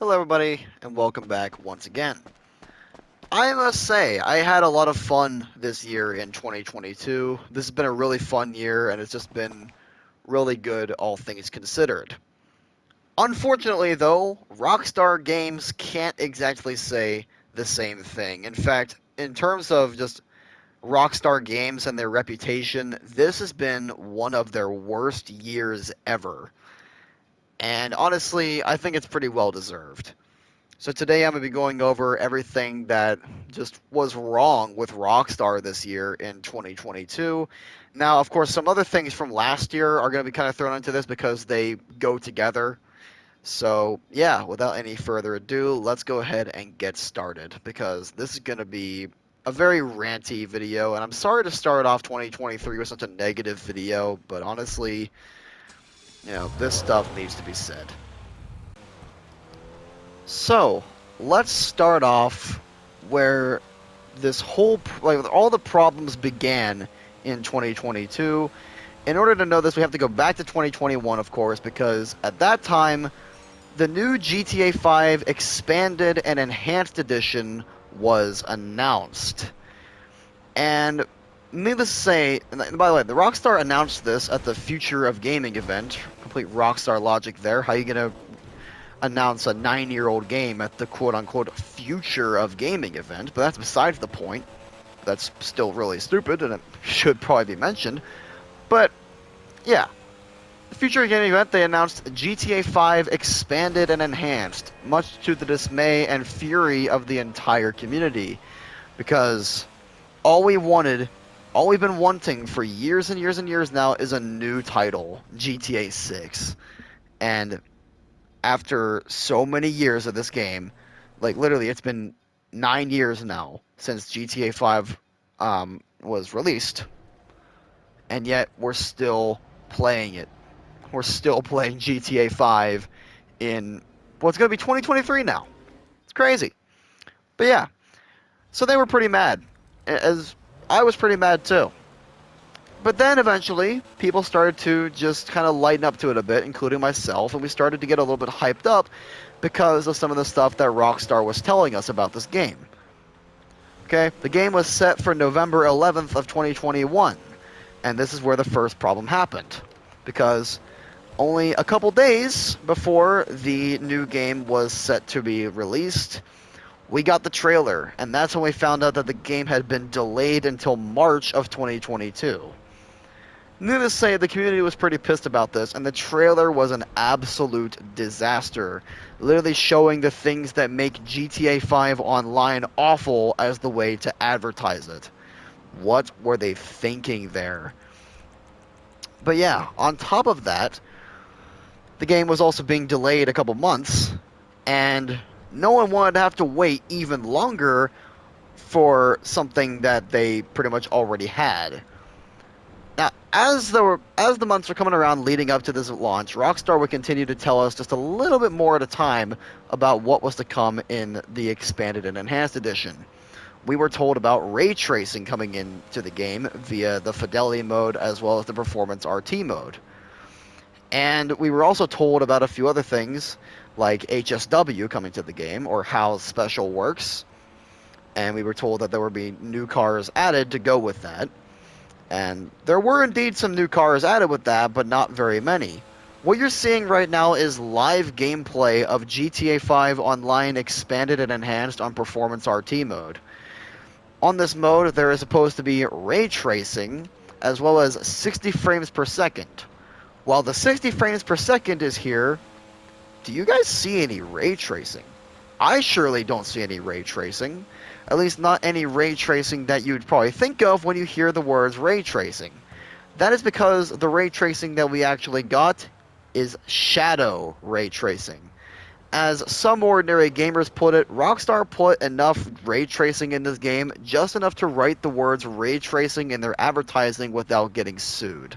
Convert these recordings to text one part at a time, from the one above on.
Hello everybody, and welcome back once again. I must say, I had a lot of fun this year in 2022. This has been a really fun year, and it's just been really good, all things considered. Unfortunately, though, Rockstar Games can't exactly say the same thing. In fact, in terms of just Rockstar Games and their reputation, this has been one of their worst years ever. And honestly, I think it's pretty well deserved. So today I'm going to be going over everything that just was wrong with Rockstar this year in 2022. Now, of course, some other things from last year are going to be kind of thrown into this because they go together. So, yeah, without any further ado, let's go ahead and get started because this is going to be a very ranty video, and I'm sorry to start off 2023 with such a negative video, but honestly, this stuff needs to be said. So, let's start off where this whole, like, all the problems began in 2022. In order to know this, we have to go back to 2021, of course, because at that time, the new GTA 5 expanded and enhanced edition was announced. And needless to say, and by the way, the Rockstar announced this at the Future of Gaming event. Complete Rockstar logic there. How are you going to announce a 9-year-old game at the quote-unquote Future of Gaming event? But that's besides the point. That's still really stupid, and it should probably be mentioned. But, yeah. The Future of Gaming event, they announced GTA 5 expanded and enhanced, much to the dismay and fury of the entire community. Because all we've been wanting for years and years and years now is a new title, GTA 6. And after so many years of this game, like literally it's been 9 years now since GTA 5 was released, and yet we're still playing it. We're still playing GTA 5 in what's going to be 2023 now. It's crazy. But yeah, so they were pretty mad, as I was pretty mad too. But then eventually, people started to just kind of lighten up to it a bit, including myself, and we started to get a little bit hyped up because of some of the stuff that Rockstar was telling us about this game. Okay, the game was set for November 11th of 2021, and this is where the first problem happened, because only a couple days before the new game was set to be released, we got the trailer, and that's when we found out that the game had been delayed until March of 2022. Needless to say, the community was pretty pissed about this, and the trailer was an absolute disaster, literally showing the things that make GTA 5 Online awful as the way to advertise it. What were they thinking there? But yeah, on top of that, the game was also being delayed a couple months, and no one wanted to have to wait even longer for something that they pretty much already had. Now, as the months were coming around leading up to this launch, Rockstar would continue to tell us just a little bit more at a time about what was to come in the expanded and enhanced edition. We were told about ray tracing coming into the game via the fidelity mode as well as the performance RT mode. And we were also told about a few other things like HSW coming to the game, or how special works. And we were told that there would be new cars added to go with that. And there were indeed some new cars added with that, but not very many. What you're seeing right now is live gameplay of GTA 5 Online expanded and enhanced on Performance RT mode. On this mode, there is supposed to be ray tracing, as well as 60 frames per second. While the 60 frames per second is here, do you guys see any ray tracing? I surely don't see any ray tracing. At least not any ray tracing that you'd probably think of when you hear the words ray tracing. That is because the ray tracing that we actually got is shadow ray tracing. As some ordinary gamers put it, Rockstar put enough ray tracing in this game, just enough to write the words ray tracing in their advertising without getting sued.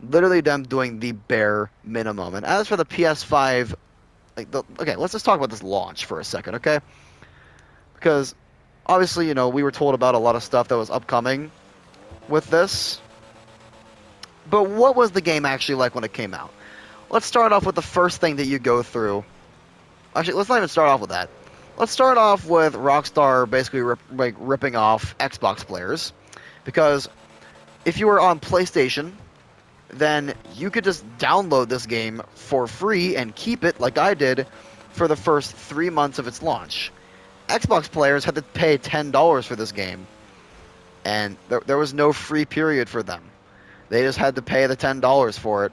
Literally them doing the bare minimum. And as for the PS5, okay, let's just talk about this launch for a second, okay? Because obviously, we were told about a lot of stuff that was upcoming with this. But what was the game actually like when it came out? Let's start off with the first thing that you go through Actually, let's not even start off with that. Let's start off with Rockstar basically ripping off Xbox players, because if you were on PlayStation, then you could just download this game for free and keep it like I did for the first 3 months of its launch. Xbox players had to pay $10 for this game, and there was no free period for them. They just had to pay the $10 for it.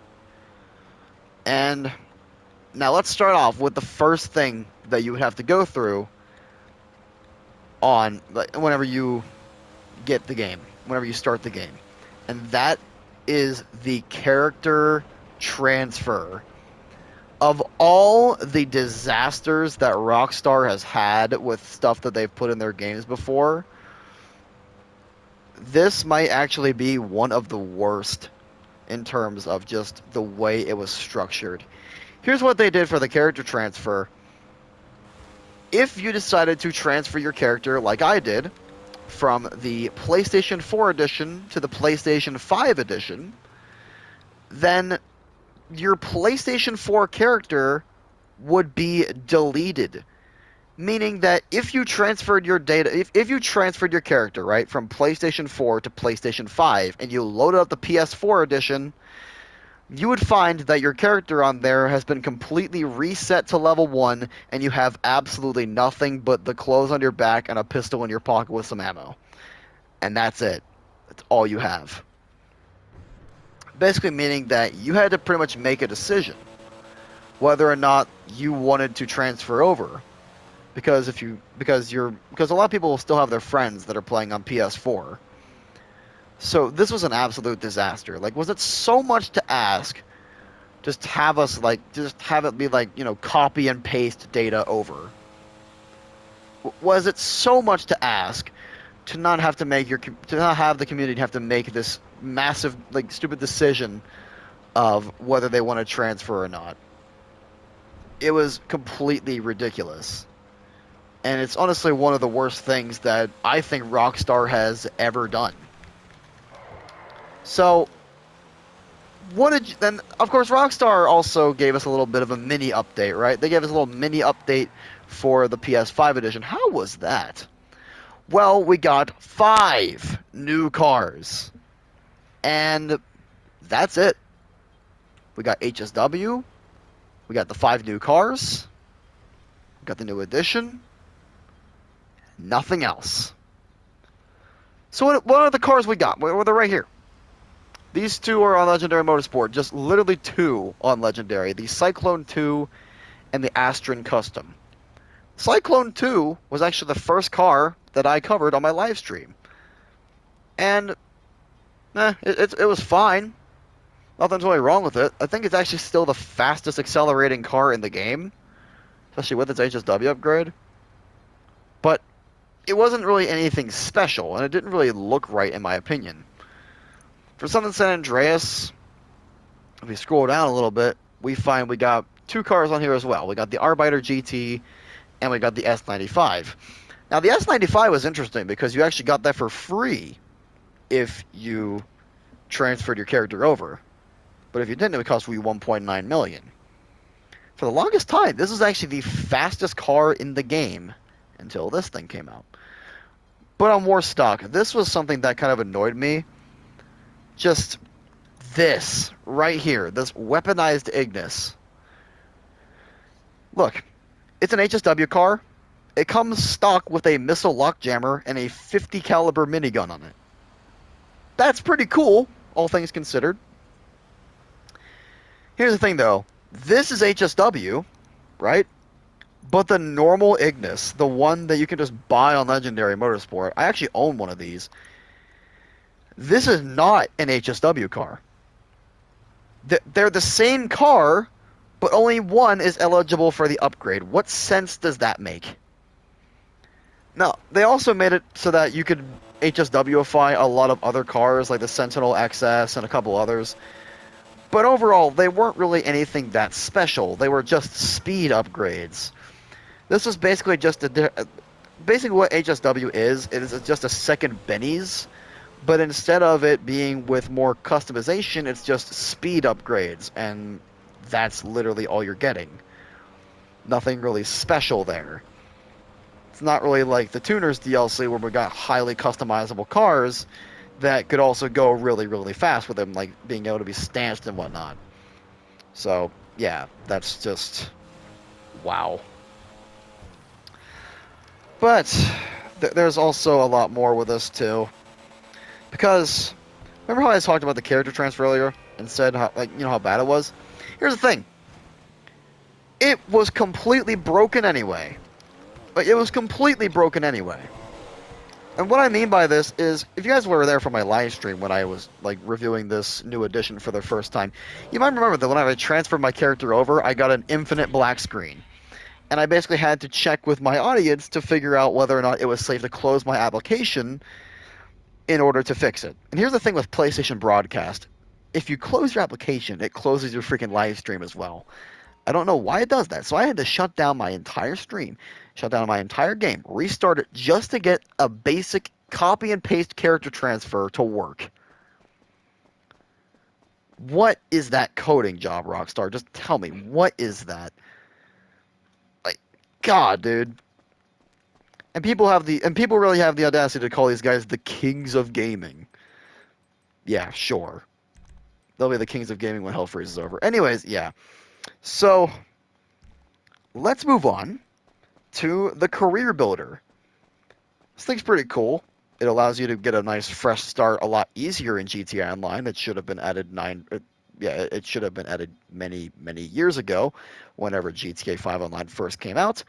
And now let's start off with the first thing that you would have to go through on whenever you get the game, whenever you start the game. And that is the character transfer. Of all the disasters that Rockstar has had with stuff that they've put in their games before, this might actually be one of the worst in terms of just the way it was structured. Here's what they did for the character transfer. If you decided to transfer your character like I did from the PlayStation 4 edition to the PlayStation 5 edition, then your PlayStation 4 character would be deleted. Meaning that if you transferred your data, if you transferred your character, right, from PlayStation 4 to PlayStation 5 and you loaded up the PS4 edition, you would find that your character on there has been completely reset to level 1 and you have absolutely nothing but the clothes on your back and a pistol in your pocket with some ammo. And that's it. That's all you have. Basically meaning that you had to pretty much make a decision whether or not you wanted to transfer over. Because a lot of people will still have their friends that are playing on PS4. So this was an absolute disaster. Like, was it so much to ask? Just have it be like, copy and paste data over. Was it so much to ask to not have the community have to make this massive, like, stupid decision of whether they want to transfer or not? It was completely ridiculous. And it's honestly one of the worst things that I think Rockstar has ever done. So, then, of course, Rockstar also gave us a little bit of a mini update, right? They gave us a little mini update for the PS5 edition. How was that? Well, we got 5 new cars. And that's it. We got HSW. We got the 5 new cars. We got the new edition. Nothing else. So what are the cars we got? Well, they're right here. These 2 are on Legendary Motorsport. Just literally 2 on Legendary. The Cyclone 2 and the Astron Custom. Cyclone 2 was actually the first car that I covered on my live stream. And it was fine. Nothing's really wrong with it. I think it's actually still the fastest accelerating car in the game. Especially with its HSW upgrade. But it wasn't really anything special, and it didn't really look right in my opinion. For San Andreas, if we scroll down a little bit, we find we got 2 cars on here as well. We got the Arbiter GT, and we got the S95. Now, the S95 was interesting because you actually got that for free if you transferred your character over. But if you didn't, it would cost you $1.9 million. For the longest time, this was actually the fastest car in the game until this thing came out. But on War Stock, this was something that kind of annoyed me. Just this right here, this weaponized Ignis. Look, it's an HSW car. It comes stock with a missile lock jammer and a 50 caliber minigun on it. That's pretty cool, all things considered. Here's the thing though, this is HSW, right? But the normal Ignis, the one that you can just buy on Legendary Motorsport, I actually own one of these. This is not an HSW car. They're the same car, but only one is eligible for the upgrade. What sense does that make? Now, they also made it so that you could HSWify a lot of other cars, like the Sentinel XS and a couple others. But overall, they weren't really anything that special. They were just speed upgrades. This was basically just basically what HSW is. It is just a second Benny's, but instead of it being with more customization, it's just speed upgrades, and that's literally all you're getting. Nothing really special there. It's not really like the Tuners DLC where we got highly customizable cars that could also go really, really fast with them, like being able to be stanched and whatnot. So, yeah, that's just wow. But there's also a lot more with this too, because remember how I talked about the character transfer earlier and said how, like, you know, how bad it was? Here's the thing. It was completely broken anyway. Like, it was completely broken anyway. And what I mean by this is, if you guys were there for my live stream when I was like reviewing this new edition for the first time, you might remember that when I transferred my character over, I got an infinite black screen. And I basically had to check with my audience to figure out whether or not it was safe to close my application in order to fix it. And here's the thing with PlayStation Broadcast. If you close your application, it closes your freaking live stream as well. I don't know why it does that. So I had to shut down my entire stream, shut down my entire game, restart it just to get a basic copy and paste character transfer to work. What is that coding job, Rockstar? Just tell me, what is that? Like, God, dude. And people really have the audacity to call these guys the kings of gaming. Yeah, sure. They'll be the kings of gaming when hell freezes over. Anyways, yeah. So let's move on to the career builder. This thing's pretty cool. It allows you to get a nice fresh start a lot easier in GTA Online. It should have been added it should have been added many, many years ago, whenever GTA 5 Online first came out.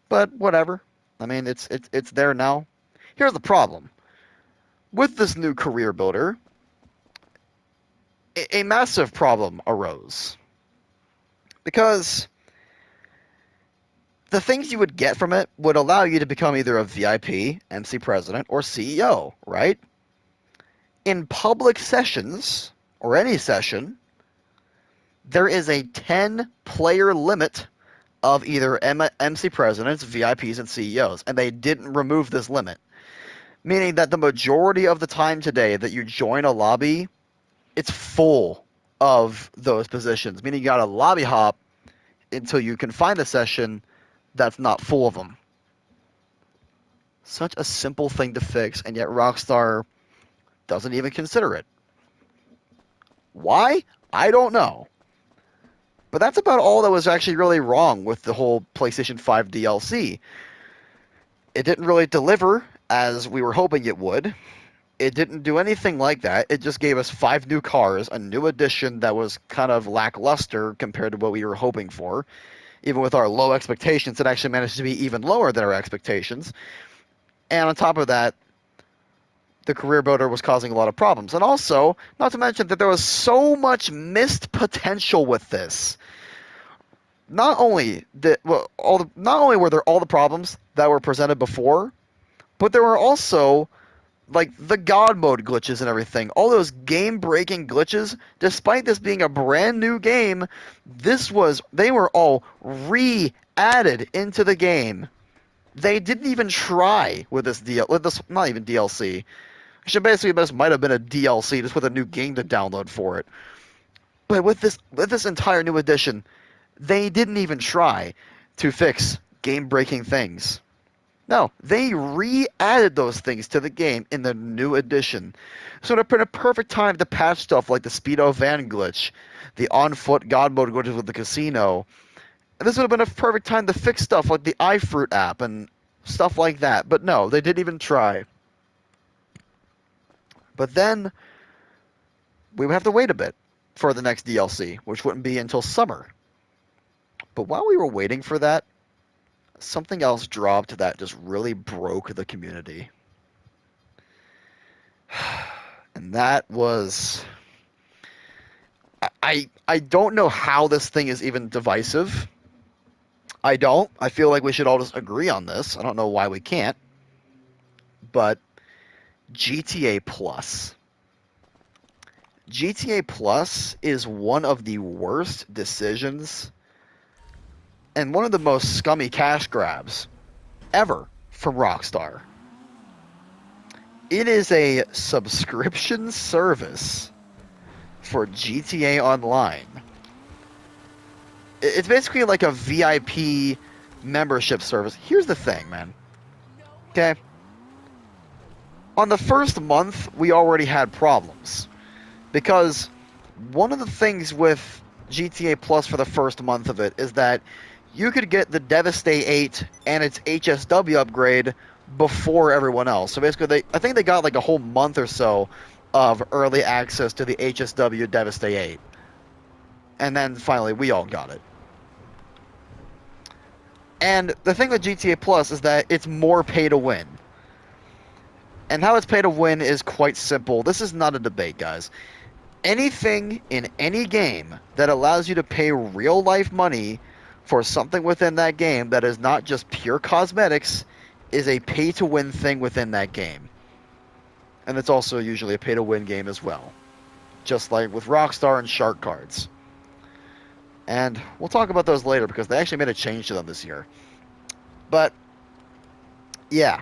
But whatever. I mean, it's there now. Here's the problem. With this new career builder, a massive problem arose. Because the things you would get from it would allow you to become either a VIP, MC President, or CEO, right? In public sessions, or any session, there is a 10-player limit of either MC Presidents, VIPs, and CEOs, and they didn't remove this limit. Meaning that the majority of the time today that you join a lobby, it's full of those positions. Meaning you got to lobby hop until you can find a session that's not full of them. Such a simple thing to fix, and yet Rockstar doesn't even consider it. Why? I don't know. But that's about all that was actually really wrong with the whole PlayStation 5 DLC. It didn't really deliver as we were hoping it would. It didn't do anything like that. It just gave us 5 new cars, a new addition that was kind of lackluster compared to what we were hoping for. Even with our low expectations, it actually managed to be even lower than our expectations. And on top of that, the career builder was causing a lot of problems. And also, not to mention that there was so much missed potential with this. Not only were there all the problems that were presented before, but there were also like the God mode glitches and everything. All those game-breaking glitches, despite this being a brand new game, they were all re-added into the game. They didn't even try with this not even DLC. This might have been a DLC just with a new game to download for it. But with this entire new edition, they didn't even try to fix game-breaking things. No, they re-added those things to the game in the new edition. So it would have been a perfect time to patch stuff like the Speedo van glitch, the on-foot God mode glitches with the casino. And this would have been a perfect time to fix stuff like the iFruit app and stuff like that. But no, they didn't even try. But then we would have to wait a bit for the next DLC, which wouldn't be until summer. But while we were waiting for that, something else dropped that just really broke the community. And that was... I don't know how this thing is even divisive. I don't. I feel like we should all just agree on this. I don't know why we can't. But GTA Plus. GTA Plus is one of the worst decisions and one of the most scummy cash grabs ever from Rockstar. It is a subscription service for GTA Online. It's basically like a VIP membership service. Here's the thing, man. Okay. On the first month, we already had problems because one of the things with GTA Plus for the first month of it is that you could get the Devastate 8 and its HSW upgrade before everyone else. So basically, I think they got like a whole month or so of early access to the HSW Devastate 8. And then finally, we all got it. And the thing with GTA Plus is that it's more pay to win. And how it's pay to win is quite simple. This is not a debate, guys. Anything in any game that allows you to pay real life money for something within that game that is not just pure cosmetics is a pay to win thing within that game. And it's also usually a pay to win game as well. Just like with Rockstar and Shark Cards. And we'll talk about those later because they actually made a change to them this year. But, yeah.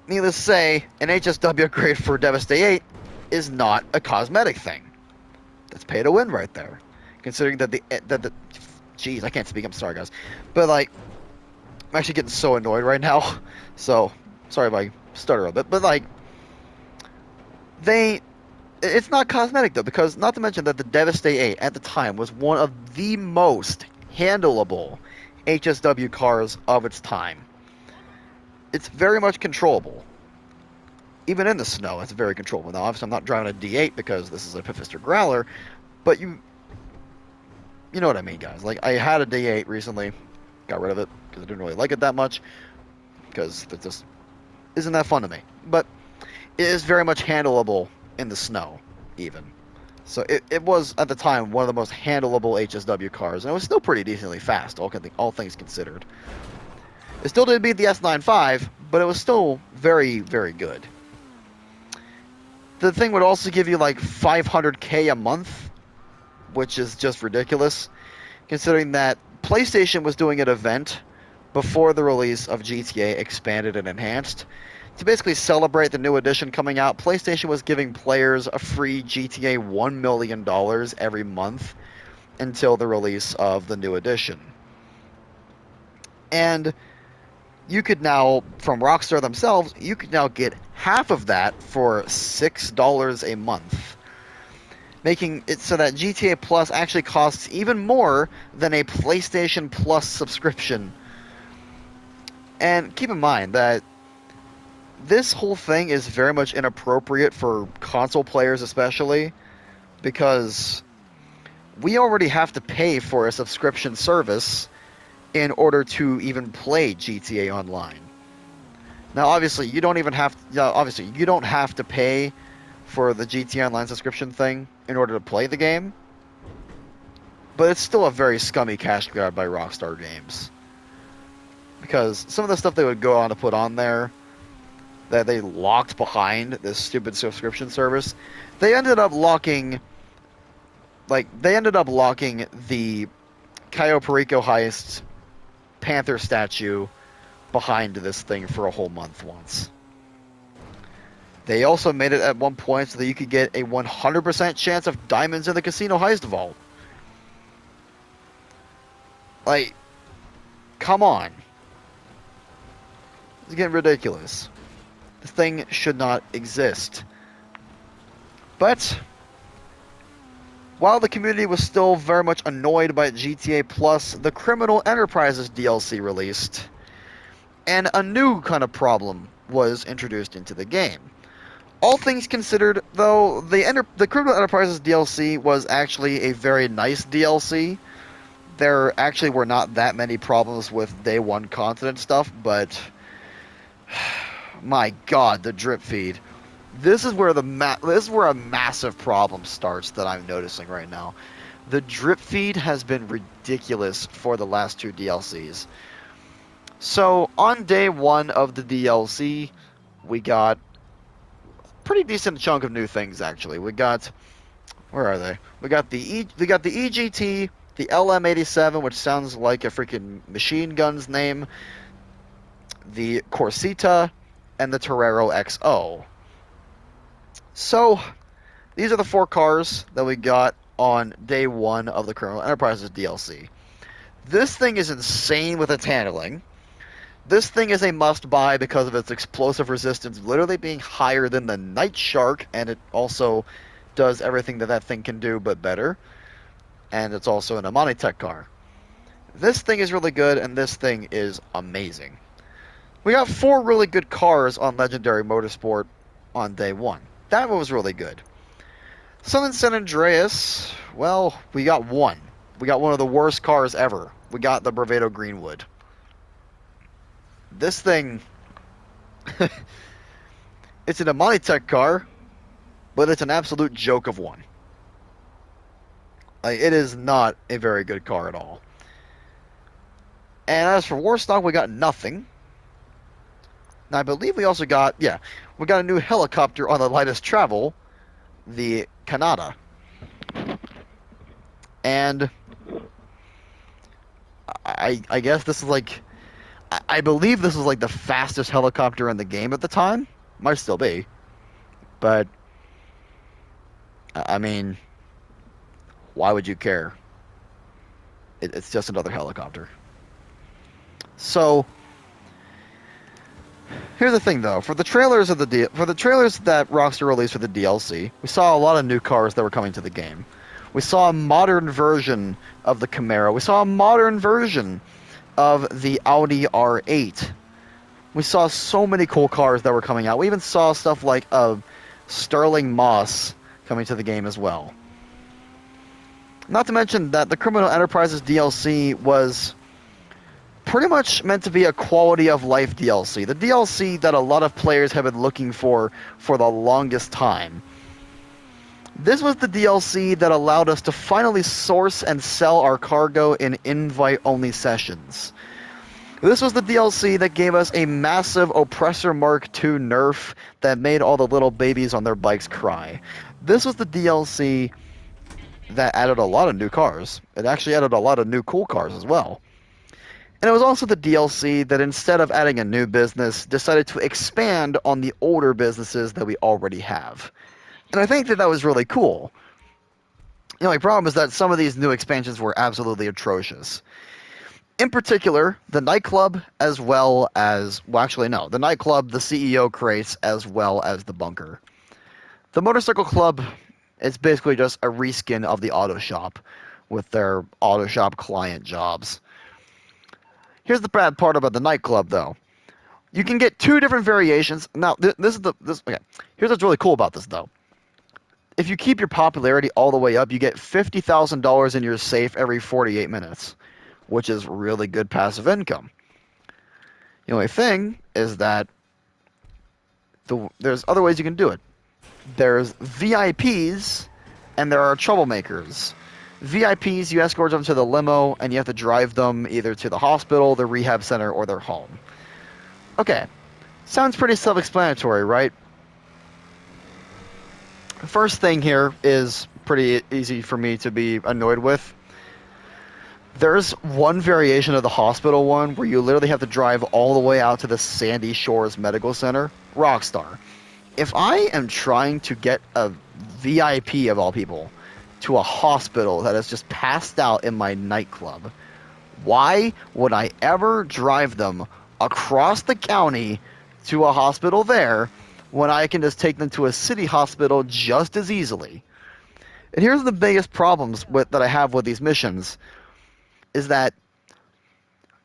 Needless to say, an HSW upgrade for Devastate 8 is not a cosmetic thing. That's pay to win right there. Considering that jeez, I can't speak, I'm sorry guys. But like, I'm actually getting so annoyed right now. So, sorry if I stutter a bit. But like, it's not cosmetic though, because not to mention that the Devastate 8 at the time was one of the most handleable HSW cars of its time. It's very much controllable. Even in the snow, it's very controllable. Now, obviously, I'm not driving a D8 because this is a Pifister Growler, but you know what I mean, guys. Like, I had a D8 recently, got rid of it because I didn't really like it that much, because it just isn't that fun to me. But it is very much handleable in the snow, even. So it was, at the time, one of the most handleable HSW cars, and it was still pretty decently fast, all things considered. It still didn't beat the S95, but it was still very, very good. The thing would also give you like 500k a month, which is just ridiculous, considering that PlayStation was doing an event before the release of GTA Expanded and Enhanced. To basically celebrate the new edition coming out, PlayStation was giving players a free GTA $1 million every month until the release of the new edition. And you could now, from Rockstar themselves, you could now get half of that for $6 a month. Making it so that GTA Plus actually costs even more than a PlayStation Plus subscription. And keep in mind that this whole thing is very much inappropriate for console players especially, because we already have to pay for a subscription service in order to even play GTA Online. Now, obviously, you don't have to pay for the GTA Online subscription thing in order to play the game, but it's still a very scummy cash grab by Rockstar Games, because some of the stuff they would go on to put on there that they locked behind this stupid subscription service, they ended up locking the Cayo Perico heist Panther statue behind this thing for a whole month once. They also made it at one point so that you could get a 100% chance of diamonds in the casino heist vault. Like, come on. It's getting ridiculous. This thing should not exist. But while the community was still very much annoyed by GTA Plus, the Criminal Enterprises DLC released, and a new kind of problem was introduced into the game. All things considered, though, the Criminal Enterprises DLC was actually a very nice DLC. There actually were not that many problems with Day 1 content stuff, but my god, the drip feed. This is where a massive problem starts that I'm noticing right now. The drip feed has been ridiculous for the last two DLCs. So on day 1 of the DLC, we got a pretty decent chunk of new things actually. Where are they? We got the EGT, the LM87, which sounds like a freaking machine gun's name, the Corsita, and the Torero XO. So, these are the 4 cars that we got on day one of the Criminal Enterprises DLC. This thing is insane with its handling. This thing is a must-buy because of its explosive resistance literally being higher than the Night Shark, and it also does everything that that thing can do, but better. And it's also an Amani Tech car. This thing is really good, and this thing is amazing. We got 4 really good cars on Legendary Motorsport on day one. That was really good. Southern San Andreas, well, we got one. We got one of the worst cars ever. We got the Bravado Greenwood. This thing, it's an Amani Tech car, but it's an absolute joke of one. Like, it is not a very good car at all. And as for Warstock, we got nothing. Now, I believe we also got, yeah, we got a new helicopter on the lightest travel, the Canada. And I guess this is like, I believe this is like the fastest helicopter in the game at the time. Might still be. But, I mean, why would you care? It's just another helicopter. So, here's the thing, though. For the trailers that Rockstar released for the DLC, we saw a lot of new cars that were coming to the game. We saw a modern version of the Camaro. We saw a modern version of the Audi R8. We saw so many cool cars that were coming out. We even saw stuff like a Sterling Moss coming to the game as well. Not to mention that the Criminal Enterprises DLC was pretty much meant to be a quality of life DLC. The DLC that a lot of players have been looking for the longest time. This was the DLC that allowed us to finally source and sell our cargo in invite-only sessions. This was the DLC that gave us a massive Oppressor Mark II nerf that made all the little babies on their bikes cry. This was the DLC that added a lot of new cars. It actually added a lot of new cool cars as well. And it was also the DLC that, instead of adding a new business, decided to expand on the older businesses that we already have. And I think that was really cool. The only problem is that some of these new expansions were absolutely atrocious. In particular, the nightclub, as well as... Well, actually, no. The nightclub, the CEO crates, as well as the bunker. The motorcycle club is basically just a reskin of the auto shop with their auto shop client jobs. Here's the bad part about the nightclub, though. You can get 2 different variations. Now, okay. Here's what's really cool about this, though. If you keep your popularity all the way up, you get $50,000 in your safe every 48 minutes, which is really good passive income. The only thing is that there's other ways you can do it. There's VIPs, and there are troublemakers. VIPs, you escort them to the limo, and you have to drive them either to the hospital, the rehab center, or their home. Okay, sounds pretty self-explanatory, right? The first thing here is pretty easy for me to be annoyed with. There's one variation of the hospital one where you literally have to drive all the way out to the Sandy Shores Medical Center. Rockstar. If I am trying to get a VIP, of all people, to a hospital that has just passed out in my nightclub, why would I ever drive them across the county to a hospital there when I can just take them to a city hospital just as easily? And here's the biggest problems that I have with these missions, is that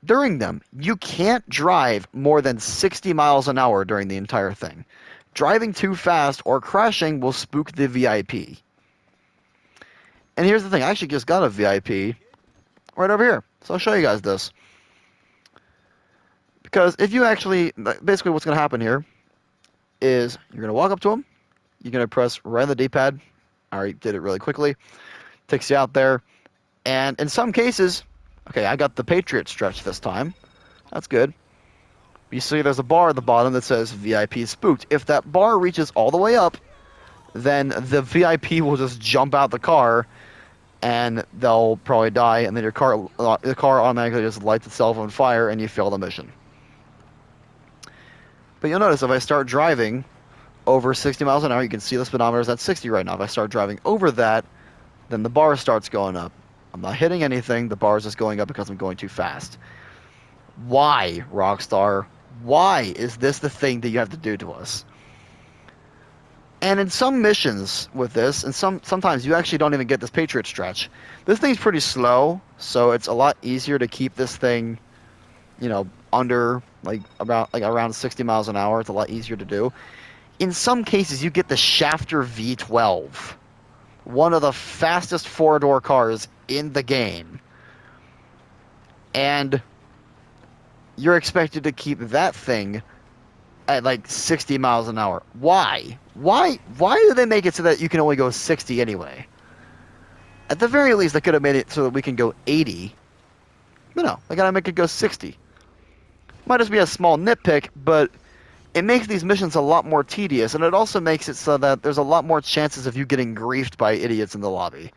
during them, you can't drive more than 60 miles an hour during the entire thing. Driving too fast or crashing will spook the VIP. And here's the thing, I actually just got a VIP right over here. So I'll show you guys this. Because if you actually, basically what's going to happen here is you're going to walk up to him. You're going to press right on the D-pad. I already did it really quickly. Takes you out there. And in some cases, okay, I got the Patriot stretch this time. That's good. You see there's a bar at the bottom that says VIP spooked. If that bar reaches all the way up, then the VIP will just jump out the car and they'll probably die, and then the car automatically just lights itself on fire and you fail the mission. But you'll notice if I start driving over 60 miles an hour, you can see the speedometer is at 60 right now. If I start driving over that, Then the bar starts going up. I'm not hitting anything. The bar is just going up because I'm going too fast. Why, Rockstar? Why is this the thing that you have to do to us? And in some missions with this, and sometimes you actually don't even get this Patriot stretch. This thing's pretty slow, so it's a lot easier to keep this thing, under around 60 miles an hour. It's a lot easier to do. In some cases, you get the Shafter V12, one of the fastest four-door cars in the game, and you're expected to keep that thing at like 60 miles an hour. Why? Why do they make it so that you can only go 60 anyway? At the very least, they could have made it so that we can go 80. But no, they gotta make it go 60. Might just be a small nitpick, but it makes these missions a lot more tedious, and it also makes it so that there's a lot more chances of you getting griefed by idiots in the lobby.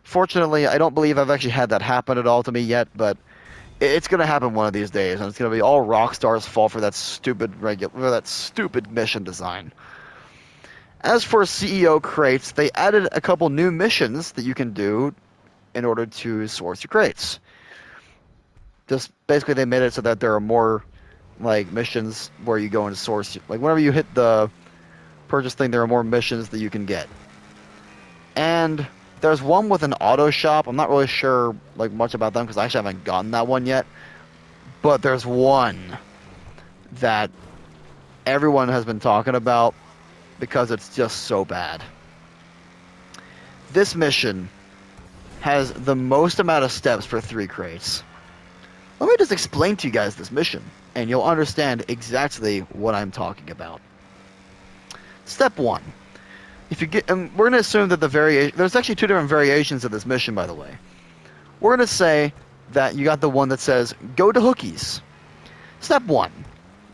Fortunately, I don't believe I've actually had that happen at all to me yet, but it's going to happen one of these days, and it's going to be all Rockstar's fault for that stupid mission design. As for CEO crates, they added a couple new missions that you can do in order to source your crates. Just basically, they made it so that there are more missions where you go and source. Whenever you hit the purchase thing, there are more missions that you can get. And there's one with an auto shop. I'm not really sure much about them because I actually haven't gotten that one yet. But there's one that everyone has been talking about because it's just so bad. This mission has the most amount of steps for 3 crates. Let me just explain to you guys this mission, and you'll understand exactly what I'm talking about. Step 1. If you get, and we're going to assume that there's actually 2 different variations of this mission, by the way. We're going to say that you got the one that says, go to Hookies. Step 1.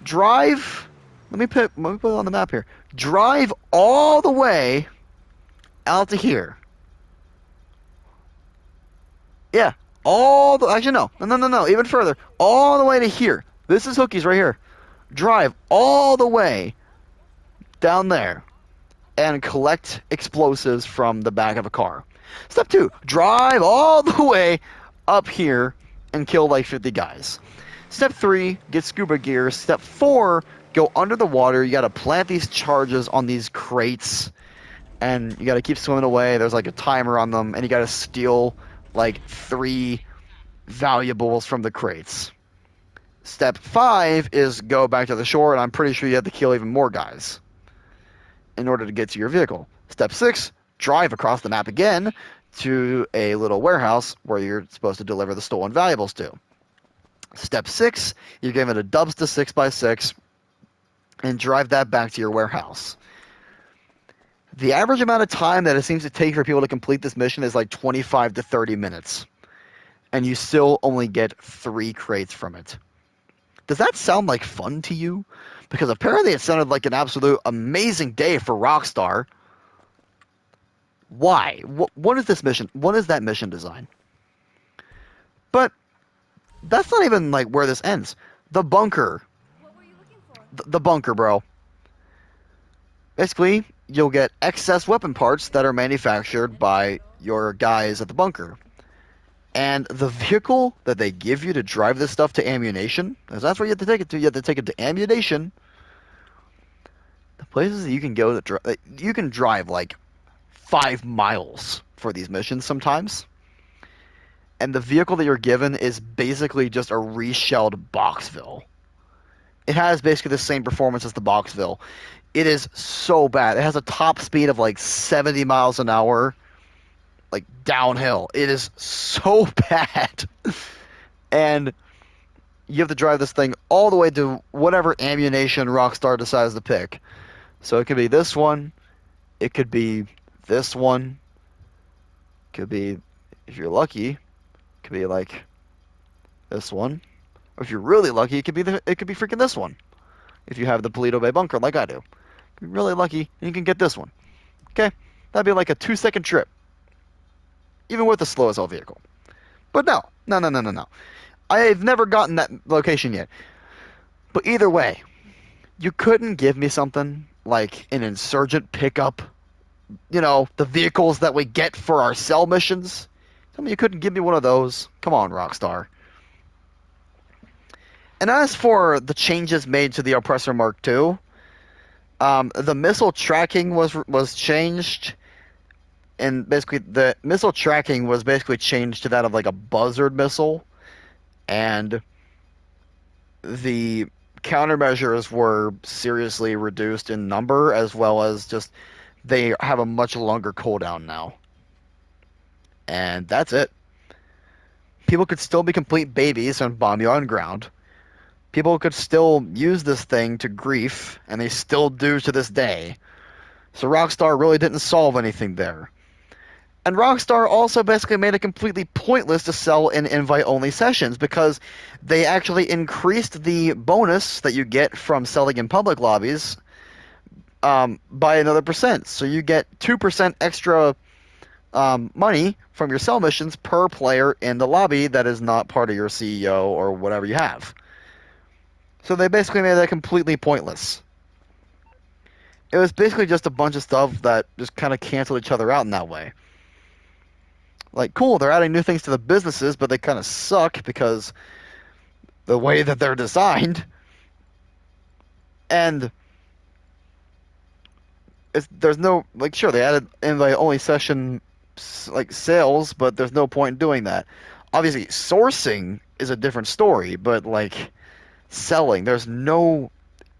Drive, let me put it on the map here. Drive all the way out to here. Yeah, actually no, even further. All the way to here. This is Hookies right here. Drive all the way down there and collect explosives from the back of a car. Step 2, drive all the way up here and kill 50 guys. Step 3, get scuba gear. Step 4, go under the water. You got to plant these charges on these crates, and you got to keep swimming away. There's a timer on them, and you got to steal 3 valuables from the crates. Step 5 is go back to the shore, and I'm pretty sure you have to kill even more guys in order to get to your vehicle. Step 6, drive across the map again to a little warehouse where you're supposed to deliver the stolen valuables to. Step 6, you're given a Dubsta 6x6 and drive that back to your warehouse. The average amount of time that it seems to take for people to complete this mission is 25 to 30 minutes. And you still only get 3 crates from it. Does that sound like fun to you? Because apparently it sounded like an absolute amazing day for Rockstar. Why? What is this mission? What is that mission design? But that's not even where this ends. The bunker. What were you looking for? The bunker, bro. Basically, you'll get excess weapon parts that are manufactured by your guys at the bunker. And the vehicle that they give you to drive this stuff to ammunition, because that's where you have to take it to. You have to take it to ammunition. The places that you can go that you can drive 5 miles for these missions sometimes. And the vehicle that you're given is basically just a reshelled Boxville. It has basically the same performance as the Boxville. It is so bad. It has a top speed of 70 miles an hour. Downhill. It is so bad. And you have to drive this thing all the way to whatever ammunition Rockstar decides to pick. So it could be this one. It could be this one. It could be, if you're lucky, it could be this one. Or if you're really lucky, it could be freaking this one. If you have the Polito Bay bunker like I do. If you're really lucky, and you can get this one. Okay? That'd be a 2-second trip. Even with the slow as hell vehicle. But no. I've never gotten that location yet. But either way, you couldn't give me something like an insurgent pickup the vehicles that we get for our cell missions. Tell me you couldn't give me one of those. Come on, Rockstar. And as for the changes made to the Oppressor Mark II, the missile tracking was changed, and basically the missile tracking was basically changed to that of like a buzzard missile, and the countermeasures were seriously reduced in number, as well as just they have a much longer cooldown now. And that's it. People could still be complete babies and bomb you on ground. People could still use this thing to grief, and they still do to this day. So Rockstar really didn't solve anything there. And Rockstar also basically made it completely pointless to sell in invite-only sessions because they actually increased the bonus that you get from selling in public lobbies by another percent. So you get 2% extra money from your sell missions per player in the lobby that is not part of your CEO or whatever you have. So they basically made that completely pointless. It was basically just a bunch of stuff that just kind of canceled each other out in that way. Like, cool, they're adding new things to the businesses, but they kind of suck because the way that they're designed. And there's no, like, sure, they added invite-only session, like, sales, but there's no point in doing that. Obviously, sourcing is a different story, but, like, selling, there's no...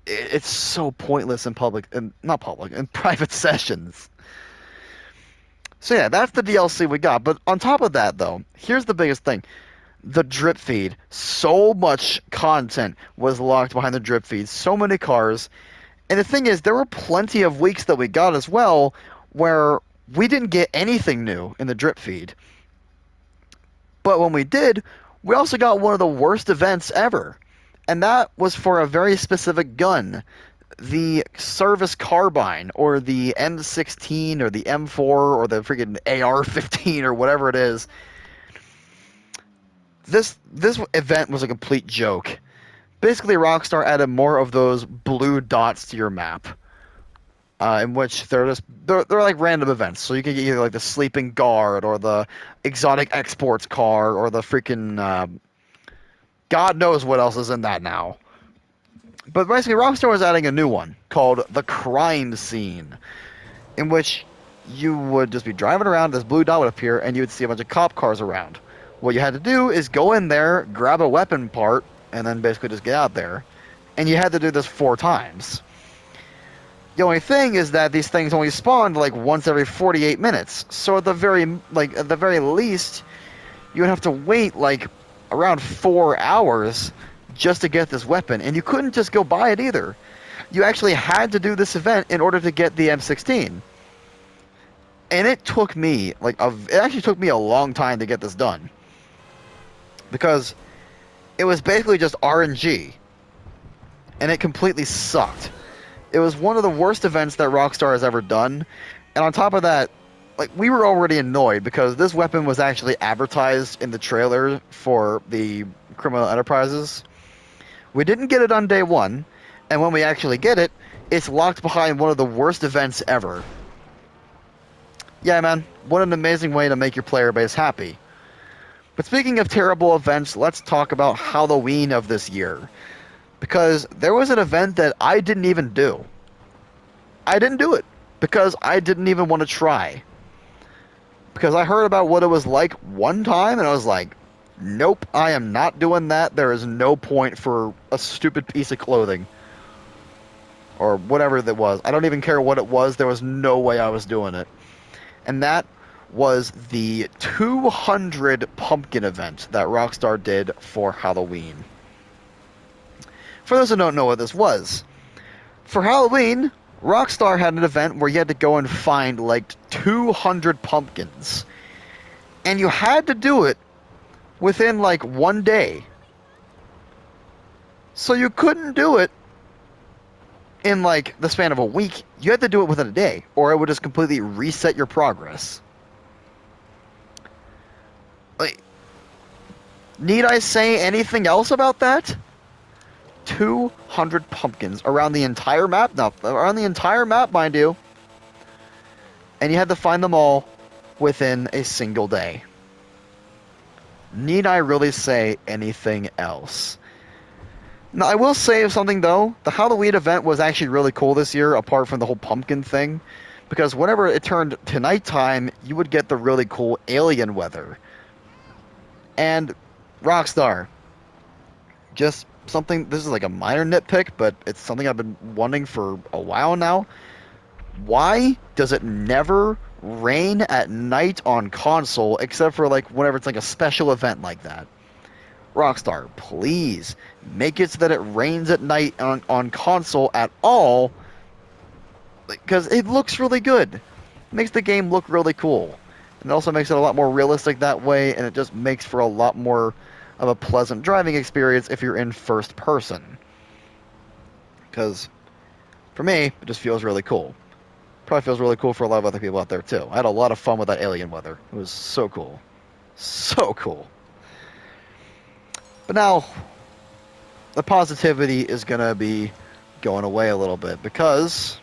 It's so pointless in public, and not public, in private sessions. So yeah, that's the DLC we got. But on top of that, though, here's the biggest thing. The drip feed. So much content was locked behind the drip feed. So many cars. And the thing is, there were plenty of weeks that we got as well where we didn't get anything new in the drip feed. But when we did, we also got one of the worst events ever. And that was for a very specific gun. The service carbine, or the M16, or the M4, or the freaking AR-15, or whatever it is. This event was a complete joke. Basically, Rockstar added more of those blue dots to your map, in which they're like random events. So you can get either like the sleeping guard, or the exotic exports car, or the freaking God knows what else is in that now. But basically, Rockstar was adding a new one called the crime scene, in which you would just be driving around, this blue dot would appear, and you would see a bunch of cop cars around. What you had to do is go in there, grab a weapon part, and then basically just get out there. And you had to do this 4 times. The only thing is that these things only spawned like once every 48 minutes. So at the very least, you would have to wait like around 4 hours just to get this weapon, and you couldn't just go buy it either. You actually had to do this event in order to get the M16. And it took me it actually took me a long time to get this done. Because it was basically just RNG. And it completely sucked. It was one of the worst events that Rockstar has ever done. And on top of that, like, we were already annoyed because this weapon was actually advertised in the trailer for the Criminal Enterprises. We didn't get it on day 1, and when we actually get it, it's locked behind one of the worst events ever. Yeah, man, what an amazing way to make your player base happy. But speaking of terrible events, let's talk about Halloween of this year. Because there was an event that I didn't even do. I didn't do it because I didn't even want to try. Because I heard about what it was like one time, and I was like, nope, I am not doing that. There is no point for a stupid piece of clothing. Or whatever that was. I don't even care what it was. There was no way I was doing it. And that was the 200 pumpkin event that Rockstar did for Halloween. For those who don't know what this was, for Halloween, Rockstar had an event where you had to go and find like 200 pumpkins. And you had to do it within like 1 day. So you couldn't do it in like the span of a week. You had to do it within a day, or it would just completely reset your progress. Like, need I say anything else about that? 200 pumpkins around the entire map. No, around the entire map, mind you. and you had to find them all within a single day. Need I really say anything else? Now, I will say something though. The Halloween event was actually really cool this year, apart from the whole pumpkin thing, because whenever it turned to nighttime, you would get the really cool alien weather. And Rockstar, just something. This is like a minor nitpick, but it's something I've been wanting for a while now. Why does it never rain at night on console, except for like whenever it's like a special event like that? Rockstar, please make it so that it rains at night on console at all, because it looks really good. It makes the game look really cool. And it also makes it a lot more realistic that way, and it just makes for a lot more of a pleasant driving experience if you're in first person. Because, for me, it just feels really cool. Probably feels really cool for a lot of other people out there, too. I had a lot of fun with that alien weather. It was so cool. So cool. But now, the positivity is going to be going away a little bit, because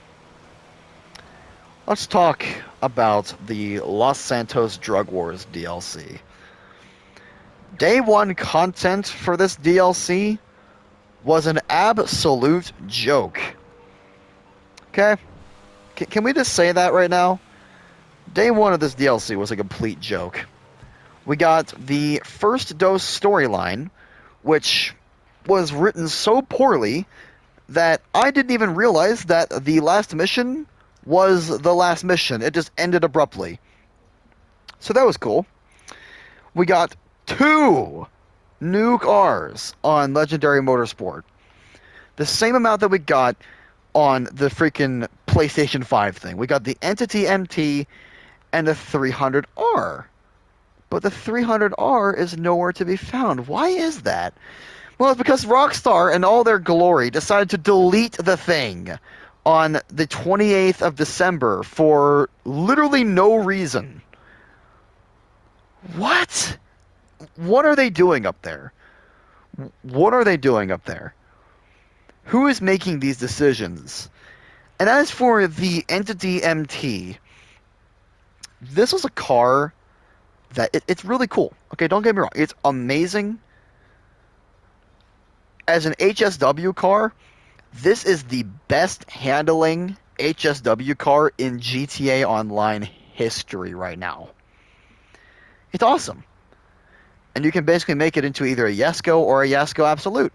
let's talk about the Los Santos Drug Wars DLC. Day one content for this DLC was an absolute joke. Okay? Can we just say that right now? Day one of this DLC was a complete joke. We got the first dose storyline, which was written so poorly that I didn't even realize that the last mission was the last mission. It just ended abruptly. So that was cool. We got 2 new cars on Legendary Motorsport. The same amount that we got on the freaking PlayStation 5 thing. We got the Entity MT and the 300R. But the 300R is nowhere to be found. Why is that? Well, it's because Rockstar, in all their glory, decided to delete the thing on the 28th of December for literally no reason. What? What are they doing up there? What are they doing up there? Who is making these decisions? And as for the Entity MT, this was a car that it's really cool. Okay, don't get me wrong. It's amazing. As an HSW car, this is the best handling HSW car in GTA Online history right now. It's awesome. And you can basically make it into either a Yesco or a Yesco Absolute.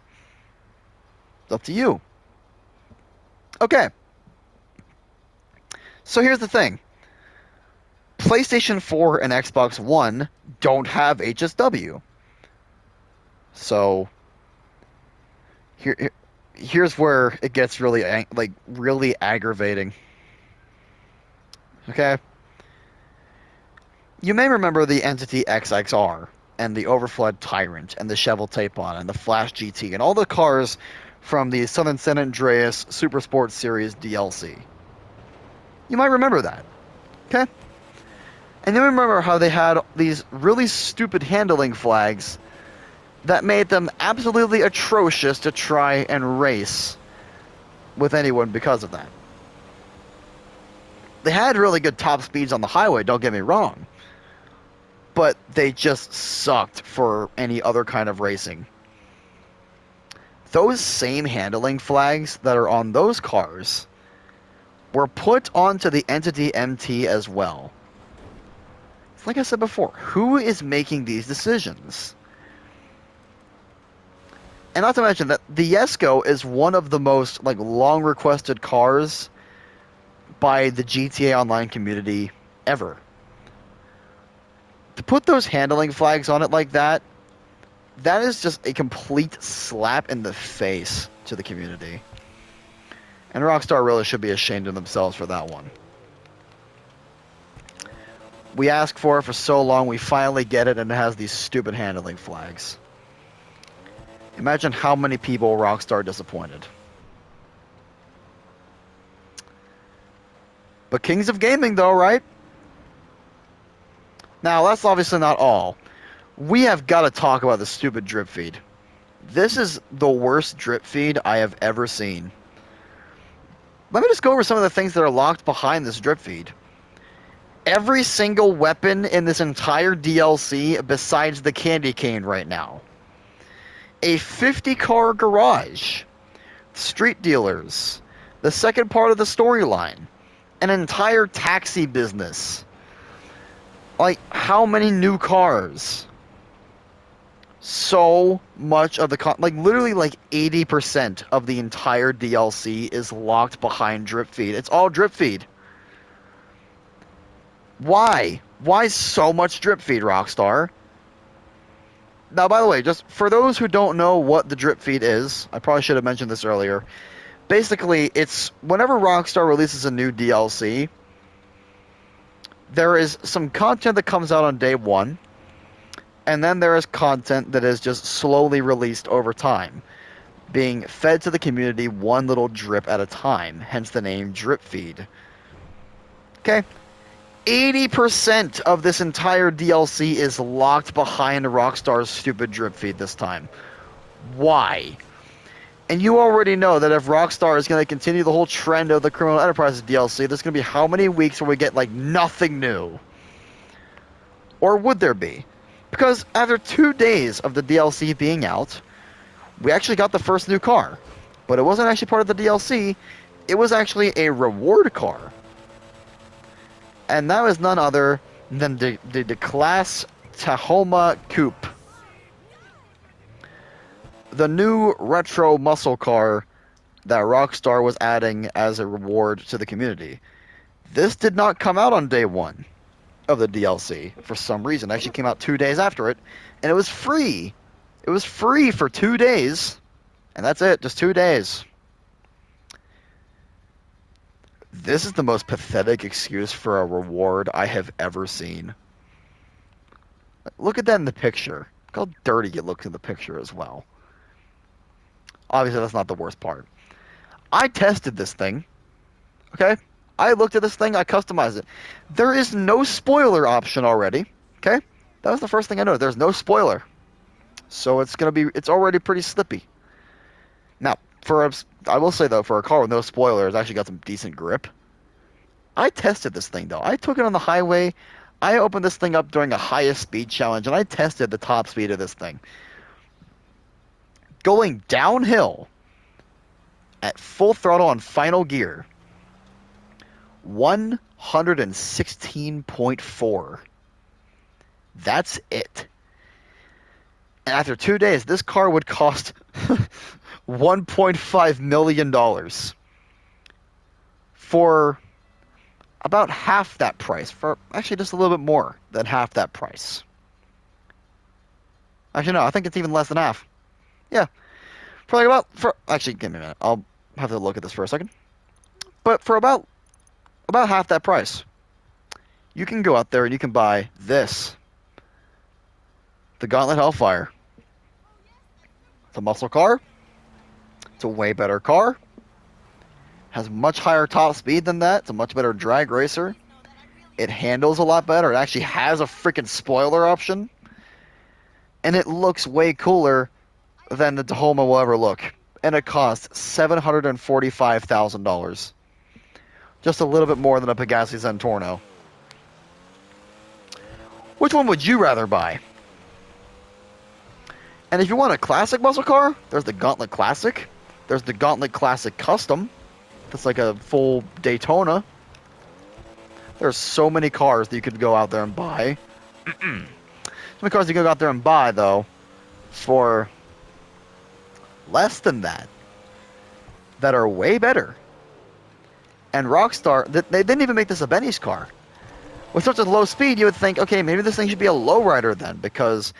It's up to you. Okay. So here's the thing. PlayStation 4 and Xbox One don't have HSW. So here's where it gets really really aggravating. Okay? You may remember the Entity XXR and the Overflood Tyrant and the Chevel Tapon and the Flash GT and all the cars from the Southern San Andreas Super Sports Series DLC. You might remember that. Okay? And then remember how they had these really stupid handling flags that made them absolutely atrocious to try and race with anyone because of that. They had really good top speeds on the highway, don't get me wrong. But they just sucked for any other kind of racing. Those same handling flags that are on those cars were put onto the Entity MT as well. Like I said before, who is making these decisions? And not to mention that the Yesco is one of the most long requested cars by the GTA Online community ever. To put those handling flags on it like that, that is just a complete slap in the face to the community. And Rockstar really should be ashamed of themselves for that one. We asked for it for so long, we finally get it, and it has these stupid handling flags. Imagine how many people Rockstar disappointed. But Kings of Gaming, though, right? Now, that's obviously not all. We have got to talk about the stupid drip feed. This is the worst drip feed I have ever seen. Let me just go over some of the things that are locked behind this drip feed. every single weapon in this entire DLC besides the candy cane right now. A 50-car garage, street dealers, the second part of the storyline, an entire taxi business. Like, how many new cars? So much of the like literally like 80% of the entire DLC is locked behind drip feed. It's all drip feed. Why? Why so much drip feed, Rockstar? Now, by the way, just for those who don't know what the drip feed is, I probably should have mentioned this earlier. Basically, it's whenever Rockstar releases a new DLC, there is some content that comes out on day one, and then there is content that is just slowly released over time, being fed to the community one little drip at a time, hence the name drip feed. Okay? 80% of this entire DLC is locked behind Rockstar's stupid drip feed this time. Why? And you already know that if Rockstar is going to continue the whole trend of the Criminal Enterprises DLC, there's going to be how many weeks where we get, like, nothing new? Or would there be? Because after 2 days of the DLC being out, we actually got the first new car. But it wasn't actually part of the DLC. It was actually a reward car. And that was none other than the class Tahoma Coupe. The new retro muscle car that Rockstar was adding as a reward to the community. This did not come out on day one of the DLC for some reason. It actually came out 2 days after it, and it was free. It was free for 2 days, and that's it, just 2 days. This is the most pathetic excuse for a reward I have ever seen. Look at that in the picture. Look how dirty it looks in the picture as well. Obviously, that's not the worst part. I tested this thing, okay? I looked at this thing, I customized it. There is no spoiler option already, okay? That was the first thing I noticed. There's no spoiler. So it's already pretty slippy. Now, I will say though, for a car with no spoiler, it's actually got some decent grip. I tested this thing though. I took it on the highway. I opened this thing up during a highest speed challenge, and I tested the top speed of this thing. Going downhill at full throttle on final gear, 116.4. That's it. And after 2 days, this car would cost $1.5 million for about half that price. For actually just a little bit more than half that price. Actually, no, I think it's even less than half. Yeah. Actually, give me a minute. I'll have to look at this for a second. But for about half that price, you can go out there and you can buy this. The Gauntlet Hellfire. It's a muscle car. It's a way better car. Has much higher top speed than that. It's a much better drag racer. It handles a lot better. It actually has a freaking spoiler option. And it looks way cooler than the Tahoma will ever look. And it costs $745,000. Just a little bit more than a Pegassi Zentorno. Which one would you rather buy? And if you want a classic muscle car, there's the Gauntlet Classic. There's the Gauntlet Classic Custom. That's like a full Daytona. There's so many cars that you could go out there and buy. So many cars you could go out there and buy, though, for less than that are way better. And Rockstar, they didn't even make this a Benny's car. With such a low speed, you would think, okay, maybe this thing should be a lowrider then, because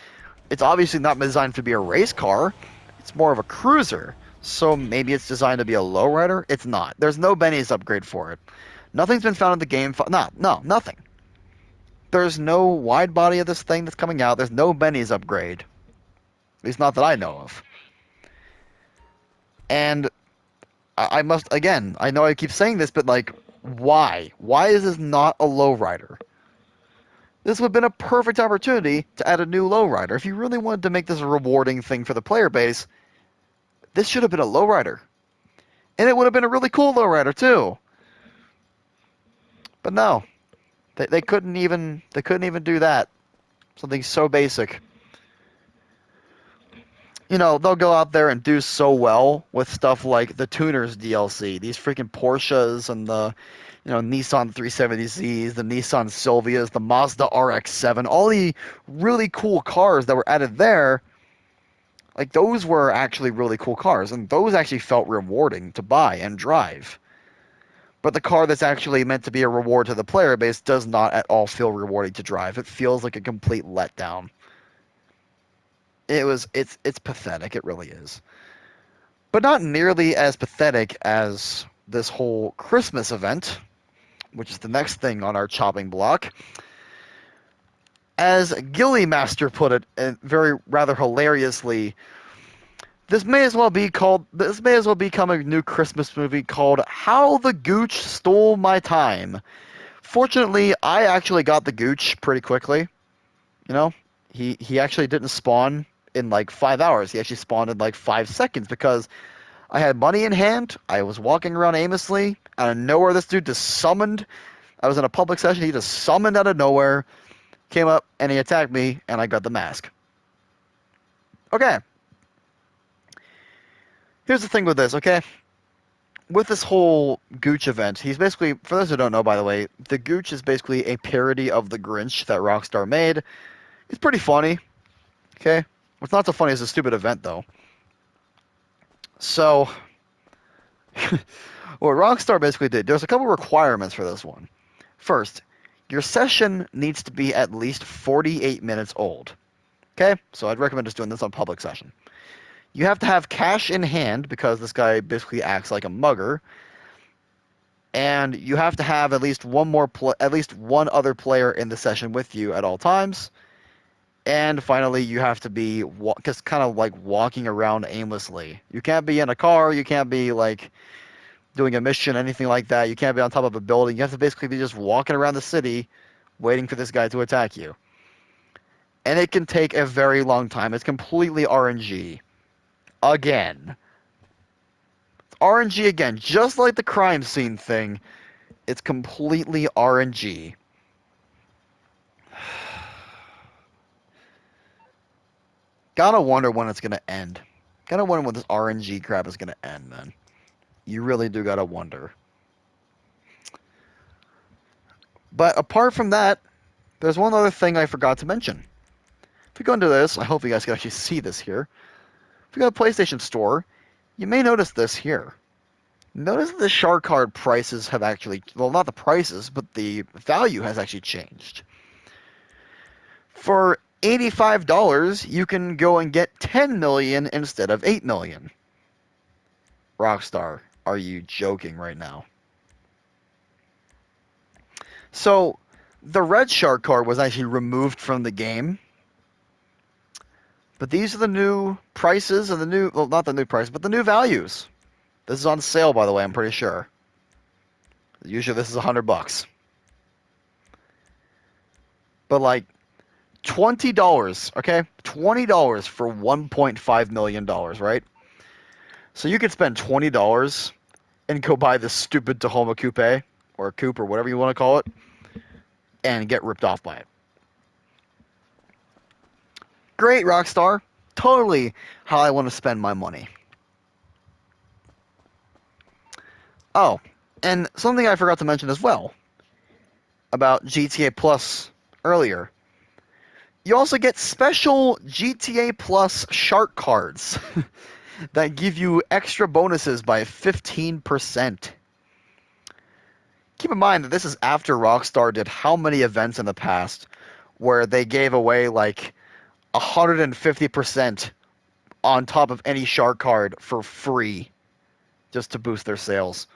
it's obviously not designed to be a race car. It's more of a cruiser. So maybe it's designed to be a lowrider? It's not. There's no Benny's upgrade for it. Nothing's been found in the game. No, nothing. There's no wide body of this thing that's coming out. There's no Benny's upgrade. At least not that I know of. And I must, again, I know I keep saying this, but like, why? Why is this not a lowrider? This would have been a perfect opportunity to add a new lowrider. If you really wanted to make this a rewarding thing for the player base, this should have been a lowrider. And it would have been a really cool lowrider, too. But no. They couldn't even do that. Something so basic. They'll go out there and do so well with stuff like the Tuners DLC, these freaking Porsches and the Nissan 370Zs, the Nissan Silvias, the Mazda RX-7, all the really cool cars that were added there. Like those were actually really cool cars, and those actually felt rewarding to buy and drive. But the car that's actually meant to be a reward to the player base does not at all feel rewarding to drive. It feels like a complete letdown. It's pathetic, it really is. But not nearly as pathetic as this whole Christmas event, which is the next thing on our chopping block. As Gilly Master put it, very rather hilariously, this may as well become a new Christmas movie called How the Gooch Stole My Time. Fortunately, I actually got the Gooch pretty quickly. You know, he actually didn't spawn in like 5 hours. He actually spawned in like 5 seconds because I had money in hand. I was walking around aimlessly. Out of nowhere, this dude just summoned. I was in a public session. He just summoned out of nowhere, came up, and he attacked me, and I got the mask. Okay. Here's the thing with this, okay? With this whole Gooch event, he's basically, for those who don't know, by the way, the Gooch is basically a parody of the Grinch that Rockstar made. It's pretty funny, okay? What's not so funny is the stupid event, though. So, what Rockstar basically did, there's a couple requirements for this one. First, your session needs to be at least 48 minutes old. Okay? So I'd recommend just doing this on public session. You have to have cash in hand because this guy basically acts like a mugger. And you have to have at least one other player in the session with you at all times. And finally, you have to be just kind of like walking around aimlessly. You can't be in a car. You can't be like doing a mission, anything like that. You can't be on top of a building. You have to basically be just walking around the city waiting for this guy to attack you. And it can take a very long time. It's completely RNG. Again. It's RNG again. Just like the crime scene thing, it's completely RNG. Gotta wonder when it's gonna end. Gotta wonder when this RNG crap is gonna end, man. You really do gotta wonder. But apart from that, there's one other thing I forgot to mention. If we go into this, I hope you guys can actually see this here. If you go to the PlayStation Store, you may notice this here. Notice that the shark card prices have actually, well, not the prices, but the value has actually changed. For $85, you can go and get 10 million instead of 8 million. Rockstar, are you joking right now? So, the red shark card was actually removed from the game. But these are the new prices and well, not the new price, but the new values. This is on sale, by the way, I'm pretty sure. Usually this is $100. But like, $20, okay? $20 for $1.5 million, right? So you could spend $20 and go buy this stupid Tahoma Coupe, or Coupe, or whatever you want to call it, and get ripped off by it. Great, Rockstar. Totally how I want to spend my money. Oh, and something I forgot to mention as well about GTA Plus earlier. You also get special GTA Plus shark cards that give you extra bonuses by 15%. Keep in mind that this is after Rockstar did how many events in the past where they gave away like 150% on top of any shark card for free just to boost their sales.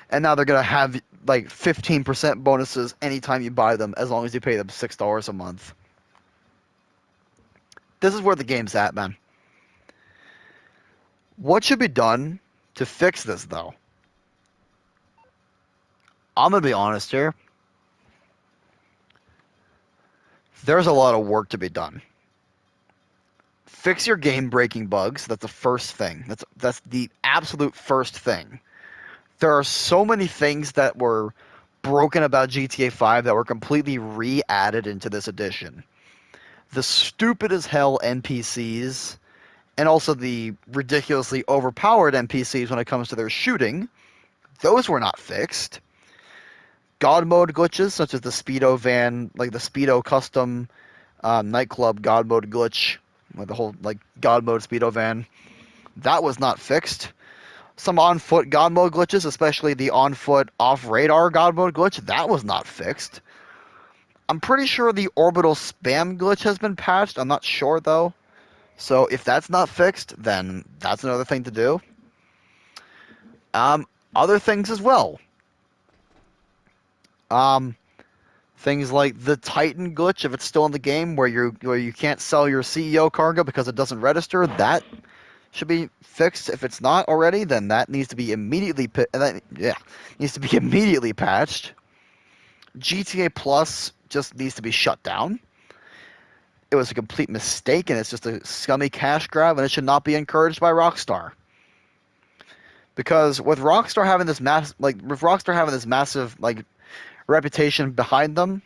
And now they're going to have like 15% bonuses anytime you buy them as long as you pay them $6 a month. This is where the game's at, man. What should be done to fix this, though? I'm going to be honest here. There's a lot of work to be done. Fix your game-breaking bugs. That's the first thing. That's the absolute first thing. There are so many things that were broken about GTA 5 that were completely re-added into this edition. The stupid as hell NPCs, and also the ridiculously overpowered NPCs when it comes to their shooting, those were not fixed. God mode glitches, such as the Speedo van, like the Speedo custom nightclub God mode glitch, like the whole like God mode Speedo van, that was not fixed. Some on foot God mode glitches, especially the on foot off radar God mode glitch, that was not fixed. I'm pretty sure the orbital spam glitch has been patched. I'm not sure though. So if that's not fixed, then that's another thing to do. Um, Other things as well. Um, Things like the Titan glitch, if it's still in the game, where you can't sell your CEO cargo because it doesn't register, that should be fixed. If it's not already, then that needs to be needs to be immediately patched. GTA Plus just needs to be shut down. It was a complete mistake, and it's just a scummy cash grab, and it should not be encouraged by Rockstar. Because with Rockstar having this massive like reputation behind them,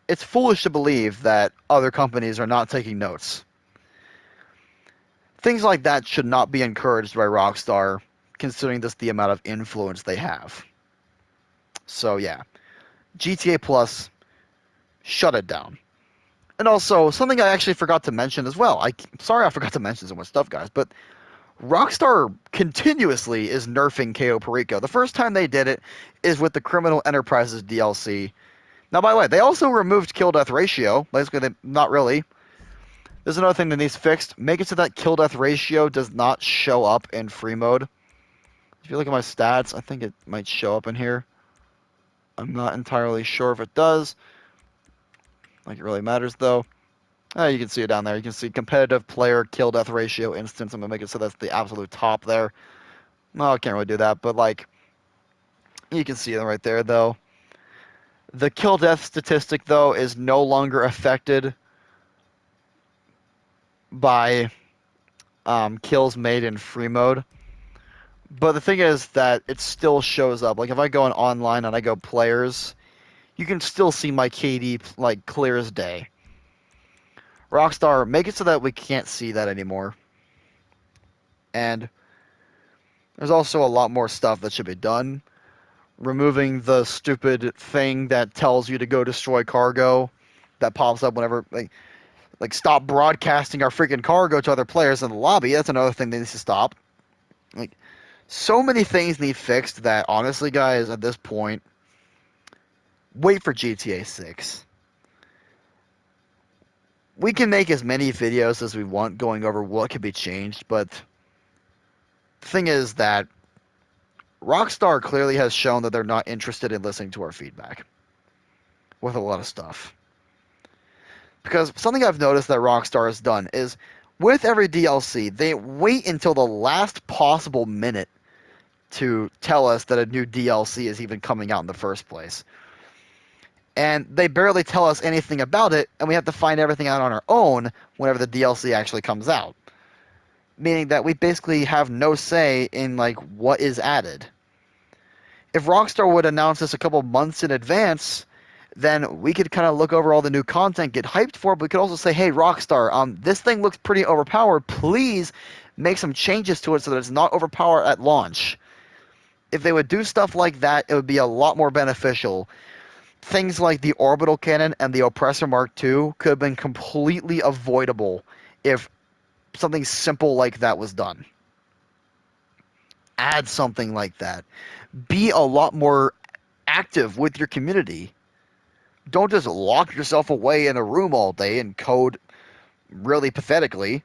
it's foolish to believe that other companies are not taking notes. Things like that should not be encouraged by Rockstar, considering just the amount of influence they have. So yeah, GTA Plus, shut it down. And also, something I actually forgot to mention as well. Sorry I forgot to mention so much stuff, guys, but Rockstar continuously is nerfing KO Perico. The first time they did it is with the Criminal Enterprises DLC. Now, by the way, they also removed kill death ratio. Basically, not really. There's another thing that needs fixed. Make it so that kill death ratio does not show up in free mode. If you look at my stats, I think it might show up in here. I'm not entirely sure if it does. Like it really matters though. You can see it down there. You can see competitive player kill death ratio instance. I'm gonna make it so that's the absolute top there. No, I can't really do that, but like you can see it right there though. The kill death statistic though is no longer affected by kills made in free mode. But the thing is that it still shows up. Like if I go on online and I go players, you can still see my KD like clear as day. Rockstar, make it so that we can't see that anymore. And there's also a lot more stuff that should be done. Removing the stupid thing that tells you to go destroy cargo that pops up whenever like stop broadcasting our freaking cargo to other players in the lobby. That's another thing that needs to stop. Like so many things need fixed that honestly, guys, at this point, wait for GTA 6. We can make as many videos as we want going over what could be changed, but the thing is that Rockstar clearly has shown that they're not interested in listening to our feedback with a lot of stuff. Because something I've noticed that Rockstar has done is with every DLC, they wait until the last possible minute to tell us that a new DLC is even coming out in the first place. And they barely tell us anything about it, and we have to find everything out on our own whenever the DLC actually comes out. Meaning that we basically have no say in like what is added. If Rockstar would announce this a couple months in advance, then we could kind of look over all the new content, get hyped for it, but we could also say, hey, Rockstar, this thing looks pretty overpowered. Please make some changes to it so that it's not overpowered at launch. If they would do stuff like that, it would be a lot more beneficial. Things like the orbital cannon and the oppressor mark II could have been completely avoidable if something simple like that was done. Add something like that. Be a lot more active with your community. Don't just lock yourself away in a room all day and code really pathetically.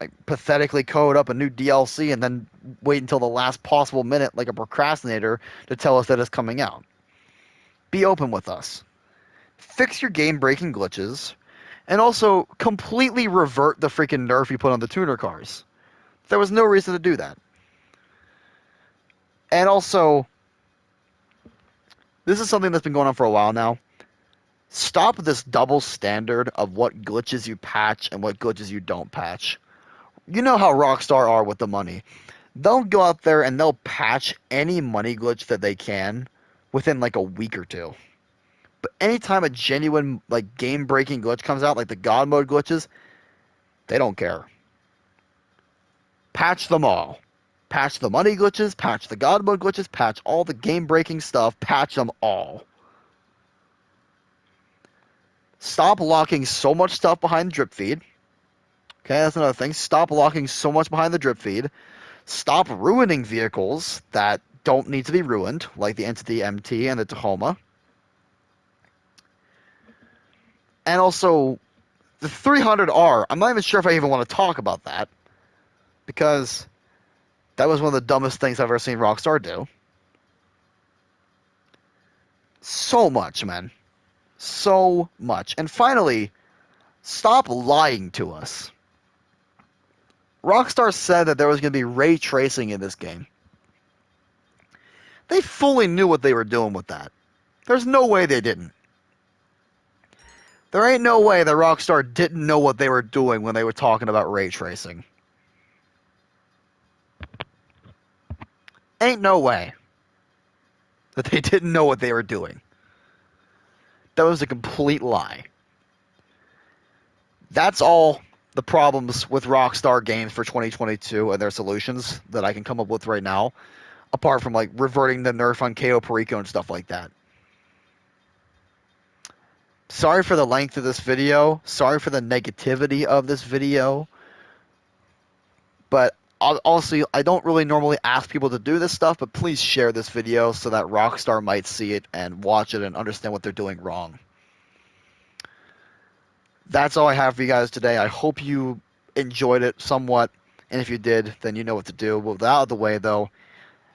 Like pathetically code up a new DLC and then wait until the last possible minute like a procrastinator to tell us that it's coming out. Be open with us. Fix your game breaking glitches and also completely revert the freaking nerf you put on the tuner cars. There was no reason to do that. And also, this is something that's been going on for a while now. Stop this double standard of what glitches you patch and what glitches you don't patch. You know how Rockstar are with the money. They'll go out there and they'll patch any money glitch that they can within like a week or two. But anytime a genuine like game-breaking glitch comes out, like the God mode glitches, they don't care. Patch them all. Patch the money glitches, patch the God mode glitches, patch all the game-breaking stuff, patch them all. Stop locking so much stuff behind the drip feed. Okay, that's another thing. Stop locking so much behind the drip feed. Stop ruining vehicles that don't need to be ruined, like the Entity MT and the Tacoma. And also, the 300R, I'm not even sure if I even want to talk about that, because that was one of the dumbest things I've ever seen Rockstar do. So much, man. So much. And finally, stop lying to us. Rockstar said that there was going to be ray tracing in this game. They fully knew what they were doing with that. There's no way they didn't. There ain't no way that Rockstar didn't know what they were doing when they were talking about ray tracing. Ain't no way that they didn't know what they were doing. That was a complete lie. That's all the problems with Rockstar games for 2022 and their solutions that I can come up with right now, apart from like reverting the nerf on KO Perico and stuff like that. Sorry for the length of this video. Sorry for the negativity of this video. But also, I don't really normally ask people to do this stuff, but please share this video so that Rockstar might see it and watch it and understand what they're doing wrong. That's all I have for you guys today. I hope you enjoyed it somewhat. And if you did, then you know what to do. With that out of the way, though,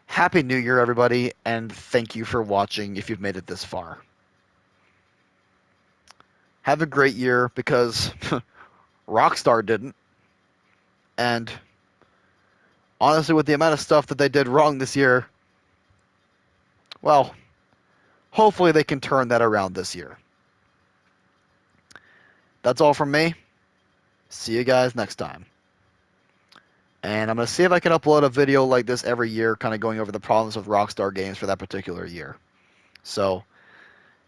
Happy New Year, everybody, and thank you for watching if you've made it this far. Have a great year, because Rockstar didn't. And honestly, with the amount of stuff that they did wrong this year, well, hopefully they can turn that around this year. That's all from me. See you guys next time. And I'm going to see if I can upload a video like this every year, kind of going over the problems with Rockstar games for that particular year. So,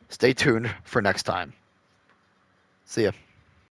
stay tuned for next time. See ya.